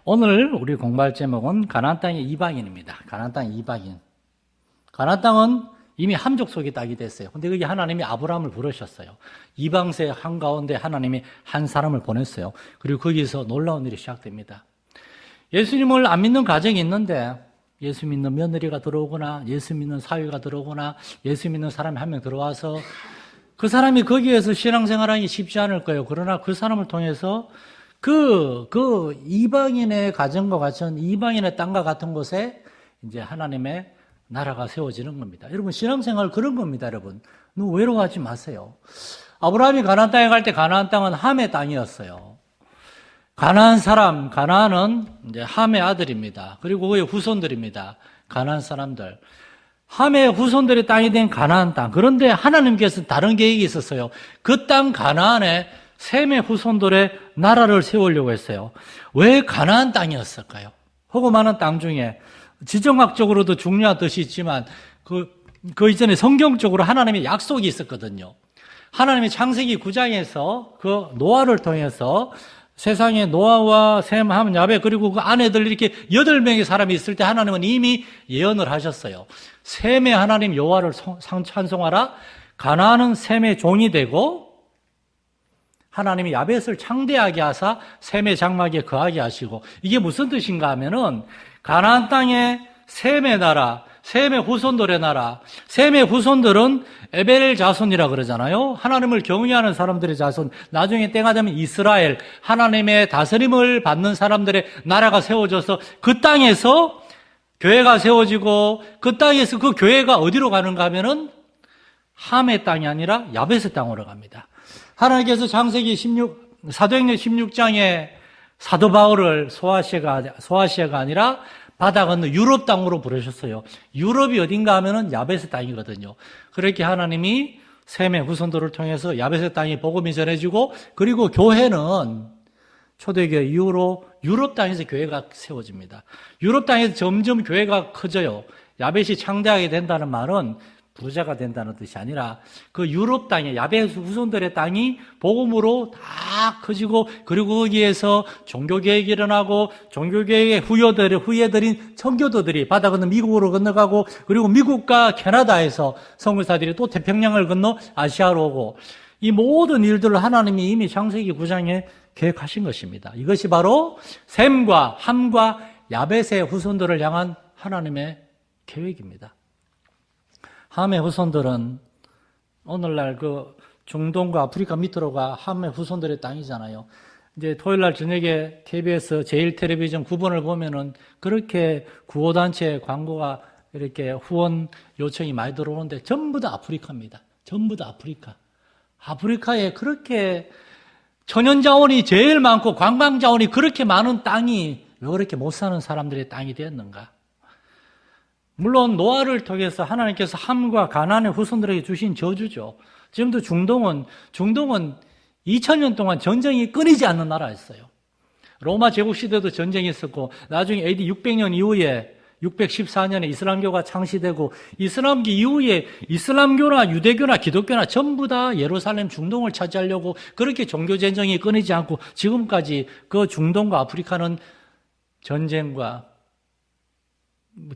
오늘 우리 공부할 제목은 가나안 땅의 이방인입니다. 가나안 땅의 이방인. 가나안 땅은 이미 함족속이 딱이 됐어요. 근데 거기 하나님이 아브라함을 부르셨어요. 이방세 한가운데 하나님이 한 사람을 보냈어요. 그리고 거기서 놀라운 일이 시작됩니다. 예수님을 안 믿는 가정이 있는데 예수 믿는 며느리가 들어오거나 예수 믿는 사위가 들어오거나 예수 믿는 사람이 한 명 들어와서 그 사람이 거기에서 신앙생활하기 쉽지 않을 거예요. 그러나 그 사람을 통해서 그 이방인의 가정과 같은 이방인의 땅과 같은 곳에 이제 하나님의 나라가 세워지는 겁니다. 여러분, 신앙생활 그런 겁니다, 여러분. 너무 외로워하지 마세요. 아브라함이 가나안 땅에 갈 때 가나안 땅은 함의 땅이었어요. 가나안은 이제 함의 아들입니다. 그리고 그의 후손들입니다. 가나안 사람들. 함의 후손들의 땅이 된 가나안 땅. 그런데 하나님께서 다른 계획이 있었어요. 그 땅 가나안에 셈의 후손들의 나라를 세우려고 했어요. 왜 가나안 땅이었을까요? 허구 많은 땅 중에 지정학적으로도 중요한 뜻이 있지만 그 이전에 성경적으로 하나님의 약속이 있었거든요. 하나님이 창세기 9장에서 그 노아를 통해서 세상에 노아와 셈, 함, 야벳 그리고 그 아내들 이렇게 8명의 사람이 있을 때 하나님은 이미 예언을 하셨어요. 셈의 하나님 여호와를 찬송하라. 가나안은 셈의 종이 되고 하나님이 야벳을 창대하게 하사 셈의 장막에 거하게 하시고, 이게 무슨 뜻인가 하면은 가나안 땅에 셈의 나라, 셈의 후손들의 나라, 셈의 후손들은 에벨 자손이라 그러잖아요. 하나님을 경외하는 사람들의 자손, 나중에 때가 되면 이스라엘, 하나님의 다스림을 받는 사람들의 나라가 세워져서 그 땅에서 교회가 세워지고, 그 땅에서 그 교회가 어디로 가는가 하면은 함의 땅이 아니라 야벳의 땅으로 갑니다. 하나님께서 창세기 사도행전 16장에 사도 바울을 소아시아가 아니라 바다 건너 유럽 땅으로 부르셨어요. 유럽이 어딘가 하면은 야벳의 땅이거든요. 그렇게 하나님이 셈의 후손들을 통해서 야벳의 땅에 복음이 전해지고, 그리고 교회는 초대교회 이후로 유럽 땅에서 교회가 세워집니다. 유럽 땅에서 점점 교회가 커져요. 야벳이 창대하게 된다는 말은 부자가 된다는 뜻이 아니라 그 유럽 땅에 야벳 후손들의 땅이 복음으로 다 커지고, 그리고 거기에서 종교개혁이 일어나고 종교개혁의 후예들인 청교도들이 바다 건너 미국으로 건너가고, 그리고 미국과 캐나다에서 선교사들이 또 태평양을 건너 아시아로 오고, 이 모든 일들을 하나님이 이미 창세기 9장에 계획하신 것입니다. 이것이 바로 셈과 함과 야벳의 후손들을 향한 하나님의 계획입니다. 함의 후손들은 오늘날 그 중동과 아프리카 밑으로가 함의 후손들의 땅이잖아요. 이제 토요일 날 저녁에 KBS 제1텔레비전 9번을 보면은 그렇게 구호단체 광고가 이렇게 후원 요청이 많이 들어오는데 전부 다 아프리카입니다. 전부 다 아프리카. 아프리카에 그렇게 천연자원이 제일 많고 관광자원이 그렇게 많은 땅이 왜 그렇게 못 사는 사람들의 땅이 되었는가? 물론 노아를 통해서 하나님께서 함과 가나안의 후손들에게 주신 저주죠. 지금도 중동은 2000년 동안 전쟁이 끊이지 않는 나라였어요. 로마 제국 시대도 전쟁이 있었고, 나중에 AD 600년 이후에 614년에 이슬람교가 창시되고, 이슬람교 이후에 이슬람교나 유대교나 기독교나 전부 다 예루살렘 중동을 차지하려고 그렇게 종교 전쟁이 끊이지 않고 지금까지 그 중동과 아프리카는 전쟁과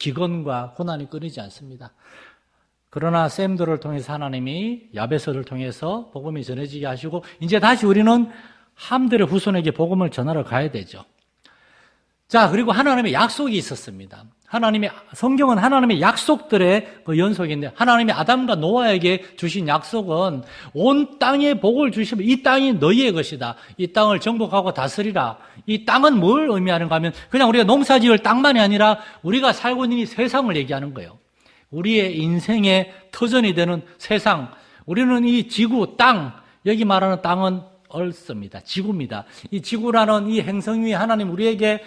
기근과 고난이 끊이지 않습니다. 그러나 셈들을 통해서 하나님이 야베스를 통해서 복음이 전해지게 하시고, 이제 다시 우리는 함들의 후손에게 복음을 전하러 가야 되죠. 자, 그리고 하나님의 약속이 있었습니다. 성경은 하나님의 약속들의 그 연속인데, 하나님이 아담과 노아에게 주신 약속은 온 땅에 복을 주시면 이 땅이 너희의 것이다. 이 땅을 정복하고 다스리라. 이 땅은 뭘 의미하는가 하면 그냥 우리가 농사 지을 땅만이 아니라 우리가 살고 있는 이 세상을 얘기하는 거예요. 우리의 인생의 터전이 되는 세상. 우리는 이 지구, 땅, 여기 말하는 땅은 얼스입니다. 지구입니다. 이 지구라는 이 행성 위에 하나님 우리에게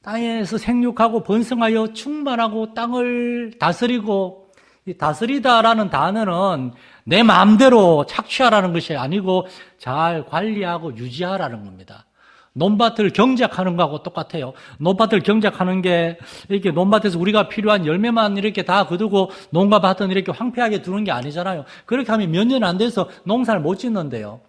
땅에서 생육하고 번성하여 충만하고 땅을 다스리고, 이 다스리다라는 단어는 내 마음대로 착취하라는 것이 아니고 잘 관리하고 유지하라는 겁니다. 논밭을 경작하는 거하고 똑같아요. 논밭을 경작하는 게 이렇게 논밭에서 우리가 필요한 열매만 이렇게 다 거두고 농가밭은 이렇게 황폐하게 두는 게 아니잖아요. 그렇게 하면 몇 년 안 돼서 농사를 못 짓는데요.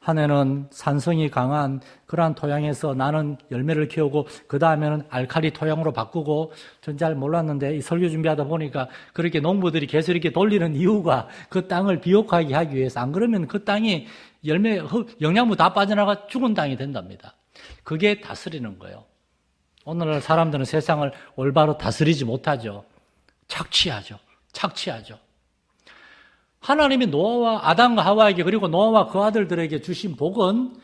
한 해는 산성이 강한 그러한 토양에서 나는 열매를 키우고 그 다음에는 알칼리 토양으로 바꾸고 전 잘 몰랐는데 이 설교 준비하다 보니까 그렇게 농부들이 계속 이렇게 돌리는 이유가 그 땅을 비옥하게 하기 위해서, 안 그러면 그 땅이 영양분 다 빠져나가 죽은 땅이 된답니다. 그게 다스리는 거예요. 오늘날 사람들은 세상을 올바로 다스리지 못하죠. 착취하죠. 하나님이 노아와 아담과 하와에게, 그리고 노아와 그 아들들에게 주신 복은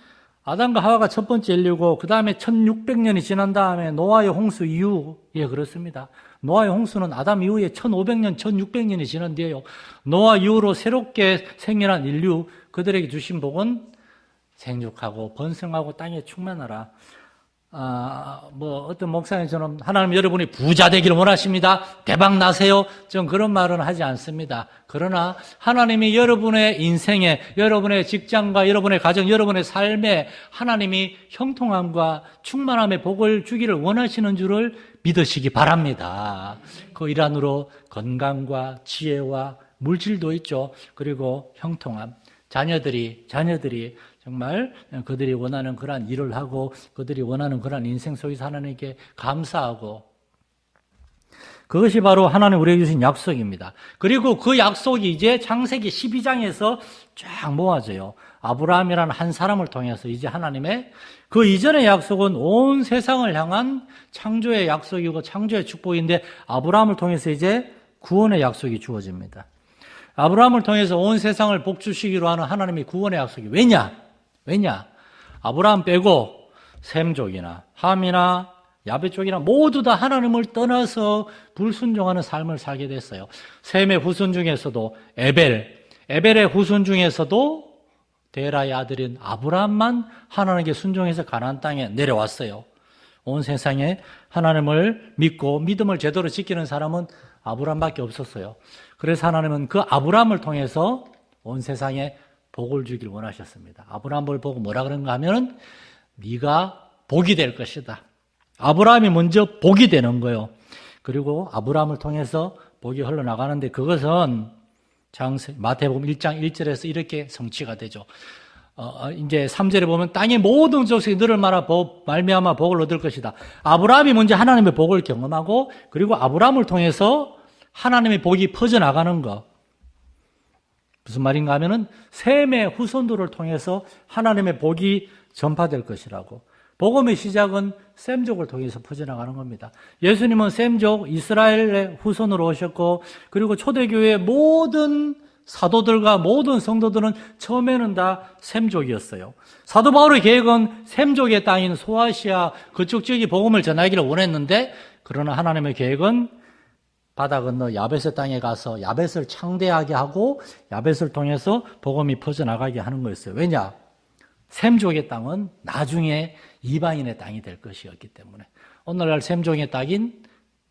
아담과 하와가 첫 번째 인류고 그 다음에 1600년이 지난 다음에 노아의 홍수 이후에 그렇습니다. 노아의 홍수는 아담 이후에 1500년, 1600년이 지난 뒤에요. 노아 이후로 새롭게 생겨난 인류, 그들에게 주신 복은 생육하고 번성하고 땅에 충만하라. 어떤 목사님처럼 하나님 여러분이 부자 되기를 원하십니다. 대박 나세요. 전 그런 말은 하지 않습니다. 그러나 하나님이 여러분의 인생에, 여러분의 직장과 여러분의 가정, 여러분의 삶에 하나님이 형통함과 충만함의 복을 주기를 원하시는 줄을 믿으시기 바랍니다. 그 일환으로 건강과 지혜와 물질도 있죠. 그리고 형통함. 자녀들이 정말 그들이 원하는 그러한 일을 하고 그들이 원하는 그러한 인생 속에서 하나님께 감사하고, 그것이 바로 하나님 우리에게 주신 약속입니다. 그리고 그 약속이 이제 창세기 12장에서 쫙 모아져요. 아브라함이라는 한 사람을 통해서 이제 하나님의 그 이전의 약속은 온 세상을 향한 창조의 약속이고 창조의 축복인데, 아브라함을 통해서 이제 구원의 약속이 주어집니다. 아브라함을 통해서 온 세상을 복 주시기로 하는 하나님의 구원의 약속이 왜냐? 아브라함 빼고 셈족이나 함이나 야벳 쪽이나 모두 다 하나님을 떠나서 불순종하는 삶을 살게 됐어요. 셈의 후손 중에서도 에벨의 후손 중에서도 데라의 아들인 아브라함만 하나님께 순종해서 가나안 땅에 내려왔어요. 온 세상에 하나님을 믿고 믿음을 제대로 지키는 사람은 아브라함밖에 없었어요. 그래서 하나님은 그 아브라함을 통해서 온 세상에 복을 주길 원하셨습니다. 아브라함을 보고 뭐라 그런가 하면은 네가 복이 될 것이다. 아브라함이 먼저 복이 되는 거예요. 그리고 아브라함을 통해서 복이 흘러나가는데, 그것은 마태복음 1장 1절에서 이렇게 성취가 되죠. 이제 3절에 보면 땅의 모든 족속이 너를 말미암아 복을 얻을 것이다. 아브라함이 먼저 하나님의 복을 경험하고, 그리고 아브라함을 통해서 하나님의 복이 퍼져나가는 것. 무슨 말인가 하면은 셈의 후손들을 통해서 하나님의 복이 전파될 것이라고. 복음의 시작은 셈족을 통해서 퍼져나가는 겁니다. 예수님은 셈족 이스라엘의 후손으로 오셨고, 그리고 초대교회의 모든 사도들과 모든 성도들은 처음에는 다 셈족이었어요. 사도 바울의 계획은 셈족의 땅인 소아시아 그쪽 지역에 복음을 전하기를 원했는데, 그러나 하나님의 계획은 바다 건너 야벳의 땅에 가서 야벳을 창대하게 하고 야벳을 통해서 복음이 퍼져나가게 하는 거였어요. 왜냐? 셈족의 땅은 나중에 이방인의 땅이 될 것이었기 때문에. 오늘날 셈족의 땅인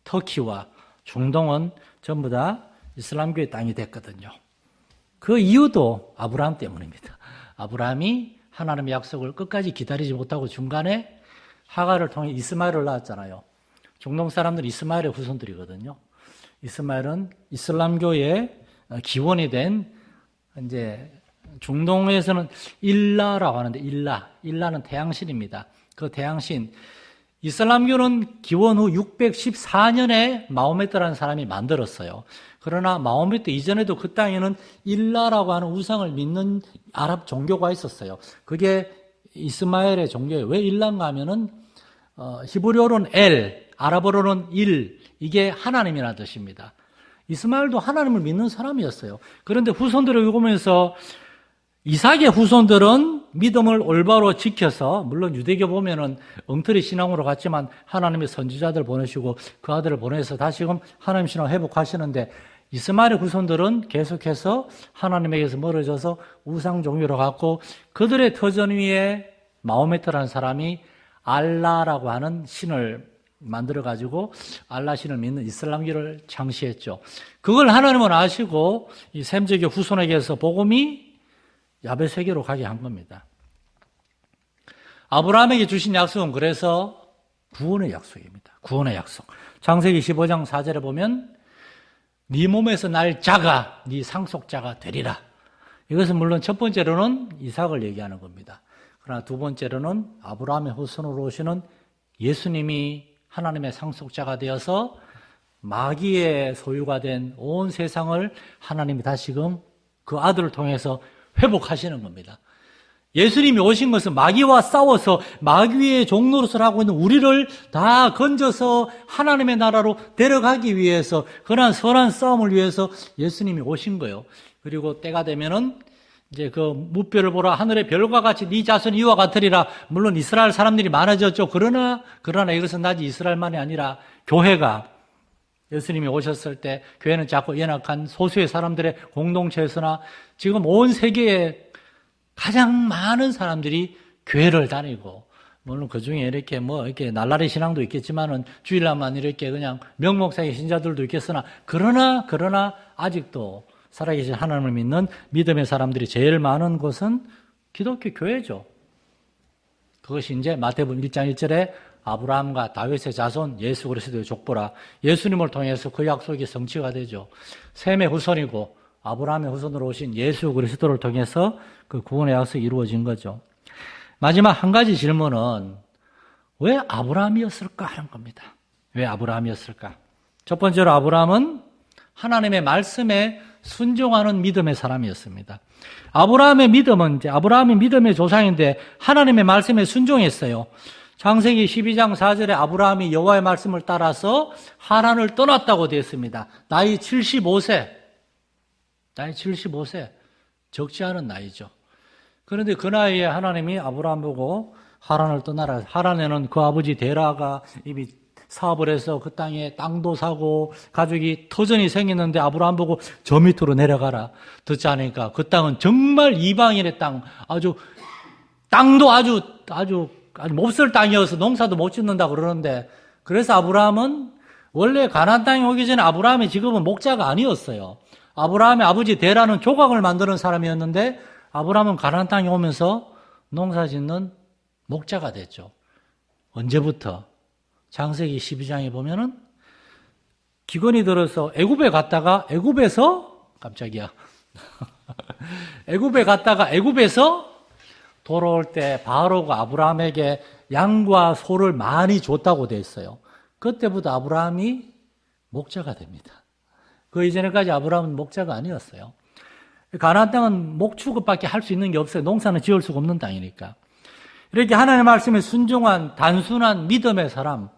터키와 중동은 전부 다 이슬람교의 땅이 됐거든요. 그 이유도 아브라함 때문입니다. 아브라함이 하나님의 약속을 끝까지 기다리지 못하고 중간에 하갈을 통해 이스마엘을 낳았잖아요. 중동 사람들은 이스마엘의 후손들이거든요. 이스마엘은 이슬람교의 기원이 된, 이제 중동에서는 일라라고 하는데, 일라는 태양신입니다. 그 태양신, 이슬람교는 기원 후 614년에 마호메트라는 사람이 만들었어요. 그러나 마호메트 이전에도 그 땅에는 일라라고 하는 우상을 믿는 아랍 종교가 있었어요. 그게 이스마엘의 종교예요. 왜 일라인가 하면은 히브리어로는 엘, 아랍어로는 일, 이게 하나님이라는 뜻입니다. 이스마엘도 하나님을 믿는 사람이었어요. 그런데 후손들을 읽으면서 이삭의 후손들은 믿음을 올바로 지켜서, 물론 유대교 보면은 엉터리 신앙으로 갔지만 하나님의 선지자들 보내시고 그 아들을 보내서 다시금 하나님 신앙 회복하시는데, 이스마엘의 후손들은 계속해서 하나님에게서 멀어져서 우상 종교로 갔고, 그들의 터전 위에 마호메트라는 사람이 알라라고 하는 신을 만들어가지고 알라 신을 믿는 이슬람교를 창시했죠. 그걸 하나님은 아시고 이 셈족의 후손에게서 복음이 야벳에게로 가게 한 겁니다. 아브라함에게 주신 약속은 그래서 구원의 약속입니다. 구원의 약속. 창세기 15장 4절에 보면 네 몸에서 날 자가 네 상속자가 되리라. 이것은 물론 첫 번째로는 이삭을 얘기하는 겁니다. 그러나 두 번째로는 아브라함의 후손으로 오시는 예수님이 하나님의 상속자가 되어서 마귀의 소유가 된 온 세상을 하나님이 다시금 그 아들을 통해서 회복하시는 겁니다. 예수님이 오신 것은 마귀와 싸워서 마귀의 종노릇을 하고 있는 우리를 다 건져서 하나님의 나라로 데려가기 위해서, 그러한 선한 싸움을 위해서 예수님이 오신 거예요. 그리고 때가 되면은 이제 그 무뼈를 보라 하늘의 별과 같이 네 자손이 이와 같으리라. 물론 이스라엘 사람들이 많아졌죠. 그러나 이것은 단지 이스라엘만이 아니라 교회가, 예수님이 오셨을 때 교회는 작고 연약한 소수의 사람들의 공동체에서나 지금 온 세계에 가장 많은 사람들이 교회를 다니고, 물론 그 중에 이렇게 이렇게 날라리 신앙도 있겠지만은 주일날만 이렇게 그냥 명목상의 신자들도 있겠으나, 그러나 아직도 살아계신 하나님을 믿는 믿음의 사람들이 제일 많은 곳은 기독교 교회죠. 그것이 이제 마태복음 1장 1절에 아브라함과 다윗의 자손 예수 그리스도의 족보라, 예수님을 통해서 그 약속이 성취가 되죠. 셈의 후손이고 아브라함의 후손으로 오신 예수 그리스도를 통해서 그 구원의 약속이 이루어진 거죠. 마지막 한 가지 질문은 왜 아브라함이었을까 하는 겁니다. 왜 아브라함이었을까? 첫 번째로 아브라함은 하나님의 말씀에 순종하는 믿음의 사람이었습니다. 아브라함의 믿음은 아브라함이 믿음의 조상인데 하나님의 말씀에 순종했어요. 창세기 12장 4절에 아브라함이 여호와의 말씀을 따라서 하란을 떠났다고 되어 있습니다. 나이 75세. 적지 않은 나이죠. 그런데 그 나이에 하나님이 아브라함 보고 하란을 떠나라. 하란에는 그 아버지 데라가 이미 사업을 해서 그 땅에 땅도 사고 가족이 터전이 생겼는데 아브라함 보고 저 밑으로 내려가라. 듣지 않으니까 그 땅은 정말 이방인의 땅, 땅도 아주 몹쓸 땅이어서 농사도 못 짓는다 그러는데, 그래서 아브라함은 원래 가나안 땅에 오기 전에 아브라함의 직업은 목자가 아니었어요. 아브라함의 아버지 데라는 조각을 만드는 사람이었는데 아브라함은 가나안 땅에 오면서 농사 짓는 목자가 됐죠. 언제부터? 창세기 12장에 보면은 기근이 들어서 애굽에 갔다가 애굽에서 돌아올 때 바로가 아브라함에게 양과 소를 많이 줬다고 되어 있어요. 그때부터 아브라함이 목자가 됩니다. 그 이전에까지 아브라함은 목자가 아니었어요. 가나안 땅은 목축업밖에 할 수 있는 게 없어요. 농사는 지을 수가 없는 땅이니까. 이렇게 하나님의 말씀에 순종한 단순한 믿음의 사람,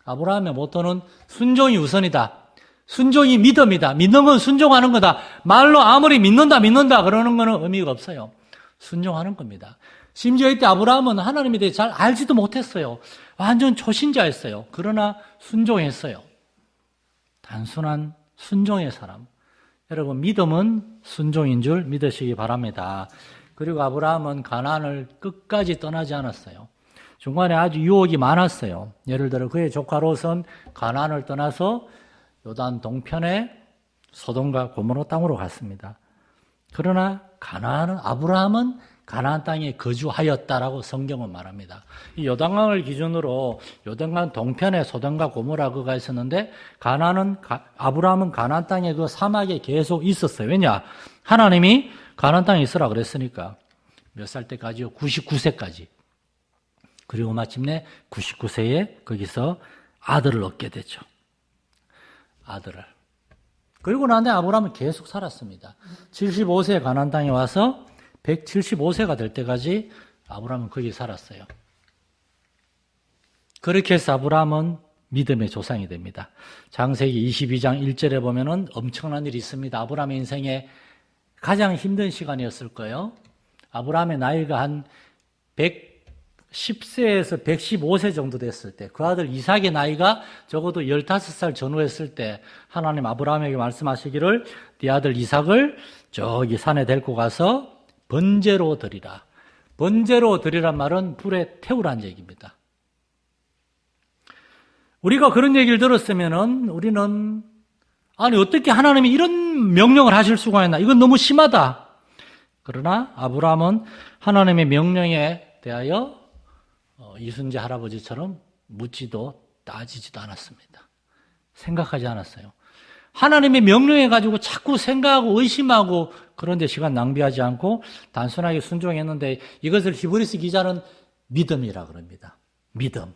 아브라함의 모토는 순종이 우선이다. 순종이 믿음이다. 믿는 건 순종하는 거다. 말로 아무리 믿는다 그러는 거는 의미가 없어요. 순종하는 겁니다. 심지어 이때 아브라함은 하나님에 대해 잘 알지도 못했어요. 완전 초신자였어요. 그러나 순종했어요. 단순한 순종의 사람. 여러분, 믿음은 순종인 줄 믿으시기 바랍니다. 그리고 아브라함은 가나안을 끝까지 떠나지 않았어요. 중간에 아주 유혹이 많았어요. 예를 들어 그의 조카 롯은 가나안을 떠나서 요단 동편의 소돔과 고모라 땅으로 갔습니다. 그러나 아브라함은 가나안 땅에 거주하였다라고 성경은 말합니다. 이 요단강을 기준으로 요단강 동편에 소돔과 고모라가 있었는데 아브라함은 가나안 땅에 그 사막에 계속 있었어요. 왜냐? 하나님이 가나안 땅에 있으라 그랬으니까. 몇 살 때까지요? 99세까지. 그리고 마침내 99세에 거기서 아들을 얻게 되죠. 아들을. 그리고 난 뒤에 아브라함은 계속 살았습니다. 75세에 가나안 땅에 와서 175세가 될 때까지 아브라함은 거기 살았어요. 그렇게 해서 아브라함은 믿음의 조상이 됩니다. 창세기 22장 1절에 보면은 엄청난 일이 있습니다. 아브라함의 인생에 가장 힘든 시간이었을 거예요. 아브라함의 나이가 한 110세에서 115세 정도 됐을 때, 그 아들 이삭의 나이가 적어도 15살 전후했을 때 하나님 아브라함에게 말씀하시기를 네 아들 이삭을 저기 산에 데리고 가서 번제로 드리라. 번제로 드리란 말은 불에 태우라는 얘기입니다. 우리가 그런 얘기를 들었으면은 우리는 어떻게 하나님이 이런 명령을 하실 수가 있나? 이건 너무 심하다. 그러나 아브라함은 하나님의 명령에 대하여 이순재 할아버지처럼 묻지도 따지지도 않았습니다. 생각하지 않았어요. 하나님의 명령해 가지고 자꾸 생각하고 의심하고 그런데 시간 낭비하지 않고 단순하게 순종했는데 이것을 히브리서 기자는 믿음이라 그럽니다. 믿음.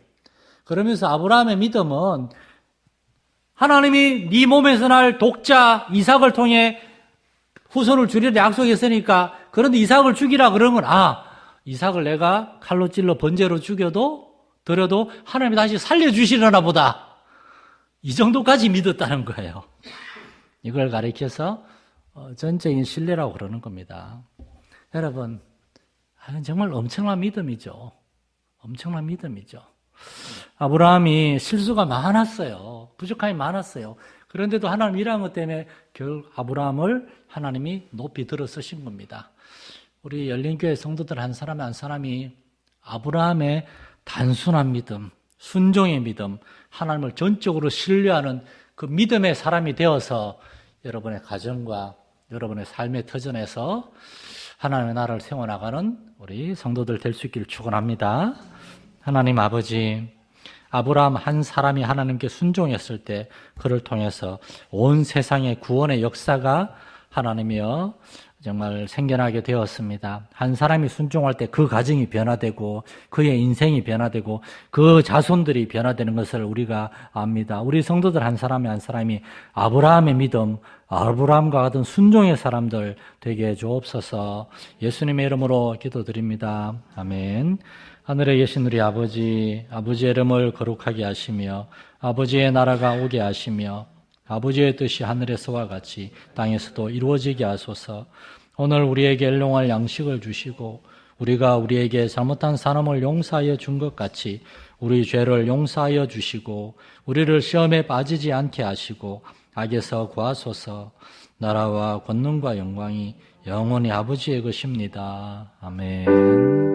그러면서 아브라함의 믿음은 하나님이 네 몸에서 날 독자 이삭을 통해 후손을 주리라 약속했으니까 그런데 이삭을 죽이라 그러면 이삭을 내가 칼로 찔러 번제로 드려도 하나님이 다시 살려주시려나 보다. 이 정도까지 믿었다는 거예요. 이걸 가리켜서 전적인 신뢰라고 그러는 겁니다. 여러분, 정말 엄청난 믿음이죠. 엄청난 믿음이죠. 아브라함이 실수가 많았어요. 부족함이 많았어요. 그런데도 하나님 일한 것 때문에 결국 아브라함을 하나님이 높이 들어 쓰신 겁니다. 우리 열린교회 성도들 한 사람이 아브라함의 단순한 믿음, 순종의 믿음, 하나님을 전적으로 신뢰하는 그 믿음의 사람이 되어서 여러분의 가정과 여러분의 삶의 터전에서 하나님의 나라를 세워나가는 우리 성도들 될 수 있기를 축원합니다. 하나님 아버지, 아브라함 한 사람이 하나님께 순종했을 때 그를 통해서 온 세상의 구원의 역사가 하나님이여 정말 생겨나게 되었습니다. 한 사람이 순종할 때 그 가정이 변화되고 그의 인생이 변화되고 그 자손들이 변화되는 것을 우리가 압니다. 우리 성도들 한 사람이 아브라함의 믿음, 아브라함과 같은 순종의 사람들 되게 해 주옵소서. 예수님의 이름으로 기도드립니다. 아멘. 하늘에 계신 우리 아버지의 이름을 거룩하게 하시며 아버지의 나라가 오게 하시며 아버지의 뜻이 하늘에서와 같이 땅에서도 이루어지게 하소서. 오늘 우리에게 일용할 양식을 주시고 우리가 우리에게 잘못한 사람을 용서하여 준 것 같이 우리 죄를 용서하여 주시고 우리를 시험에 빠지지 않게 하시고 악에서 구하소서. 나라와 권능과 영광이 영원히 아버지의 것입니다. 아멘.